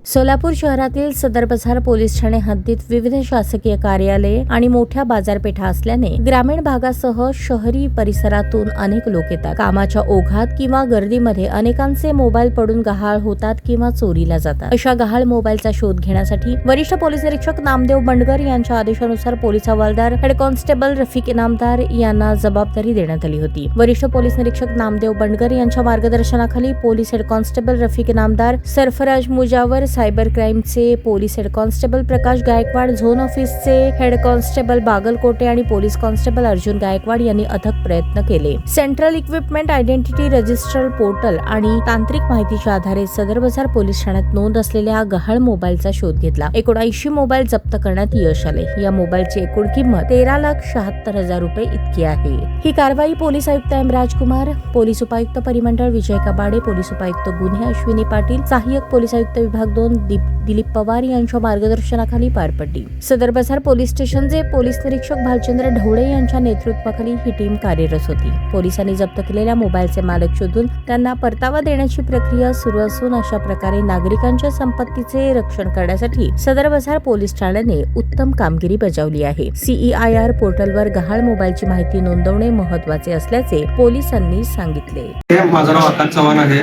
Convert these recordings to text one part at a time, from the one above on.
सोलापूर शहरातील सदर बझार पोलीस ठाणे हद्दीत विविध शासकीय कार्यालये आणि मोठ्या बाजारपेठा असल्याने ग्रामीण भागासह शहरी परिसरातून अनेक लोक येतात. कामाच्या ओघात किंवा गर्दीमध्ये अनेकांचे मोबाईल पडून गहाळ होतात किंवा चोरीला जातात. अशा गहाळ मोबाईलचा शोध घेण्यासाठी वरिष्ठ पोलीस निरीक्षक नामदेव बंडगर यांच्या आदेशानुसार पोलीस हवालदार हेड कॉन्स्टेबल रफिक इनामदार यांना जबाबदारी देण्यात आली होती. वरिष्ठ पोलीस निरीक्षक नामदेव बंडगर यांच्या मार्गदर्शनाखाली police head constable Rafiq Inamdar, Sarfaraz Mujawar cyber क्राईमचे पोलीस हेड कॉन्स्टेबल प्रकाश गायकवाड, झोन ऑफिसचे हेड कॉन्स्टेबल बागलकोटे आणि पोलीस कॉन्स्टेबल अर्जुन गायकवाड यांनी अथक प्रयत्न केले. Central equipment identity register portal आणि तांत्रिक माहितीच्या आधारे सदर बझार पोलीस ठाण्यात नोंद असलेल्या गहाळ मोबाईलचा शोध घेतला. 79 मोबाईल जप्त करण्यात यश आले. या मोबाईलची एकूण किंमत 13,76,000 रुपये इतकी आहे. ही कारवाई पोलीस आयुक्त एम राजकुमार, पोलीस उपायुक्त परिमंडळ विजय कबाडे, पोलीस उपायुक्त गुन्हे अश्विनी पाटील, सहाय्यक पोलीस आयुक्त विभाग 2 दिलीप पवार यांच्या मार्गदर्शनाखाली पार पडली. सदर बझार पोलीस स्टेशनचे पोलीस निरीक्षक भालचंद्र ढवळे यांच्या नेतृत्वाखाली ही टीम कार्यरत होती. पोलिसांनी जप्त केलेल्या मोबाईलचे मालक शोधून त्यांना परतावा देण्याची प्रक्रिया सुरू असून अशा प्रकारे नागरिकांच्या संपत्तीचे रक्षण करण्यासाठी सदर बझार पोलीस ठाण्याने उत्तम कामगिरी बजावली आहे. CEIR पोर्टलवर गहाळ मोबाईलची माहिती नोंदवणे महत्त्वाचे असल्याचे पोलिसांनी सांगितले. माझं नाव आकाश चव्हाण आहे.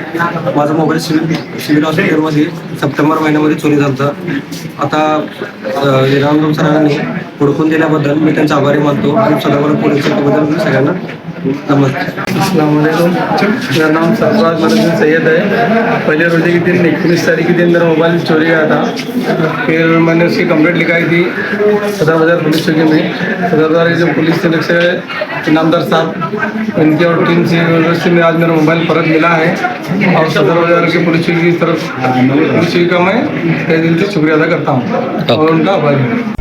माझा मोबाईल सिव्हिल हॉस्पिटलमध्ये सप्टेंबर महिन्यामध्ये चोरी झाला. आता रामदेव सरांनी हुडकून दिल्याबद्दल मी त्यांचा आभारी मानतो आणि सोलापूर पोलीस बद्दल सगळ्यांना नमस्कार. अस्सलाम वालेकुम. मेरा नाम सरफराज मदन सैयद है. पहले रोजे के दिन 19 तारीख के दिन मेरा मोबाइल चोरी गया था. फिर मैंने उसकी कंप्लेंट लिखाई थी सदर बाजार पुलिस चौकी में. सदर बाजार के जो पुलिस निरीक्षक इनामदार साहब, इनकी और टीम से में आज मेरा मोबाइल परत मिला है और सदर बाजार के पुलिस चौकी की तरफ पुलिस चौकी का मैं तहे दिल से शुक्रिया अदा करता हूँ और उनका आभारी हूँ.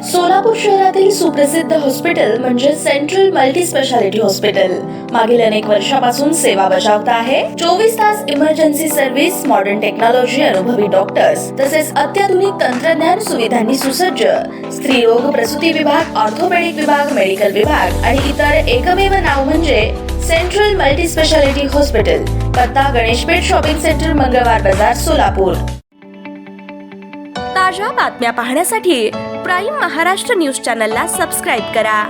सोलापूर शहरातील सुप्रसिद्ध हॉस्पिटल म्हणजे सेंट्रल मल्टी स्पेशालिटी हॉस्पिटल मागील अनेक वर्षापासून सेवा बजावत आहे. 24 तास इमर्जन्सी सर्व्हिस, मॉडर्न टेक्नॉलॉजी, अनुभवी डॉक्टर्स तसेच अत्याधुनिक तंत्रज्ञान सुविधांनी सुसज्ज स्त्रीरोग प्रसूती विभाग, ऑर्थोपेडिक विभाग, मेडिकल विभाग आणि इतर एकमेव नाव म्हणजे सेंट्रल मल्टी स्पेशालिटी हॉस्पिटल. पत्ता गणेशपेठ शॉपिंग सेंटर, मंगळवार बाजार, सोलापूर. ताज्या बातम्या पाहण्यासाठी प्राईम महाराष्ट्र न्यूज चॅनलला सबस्क्राईब करा.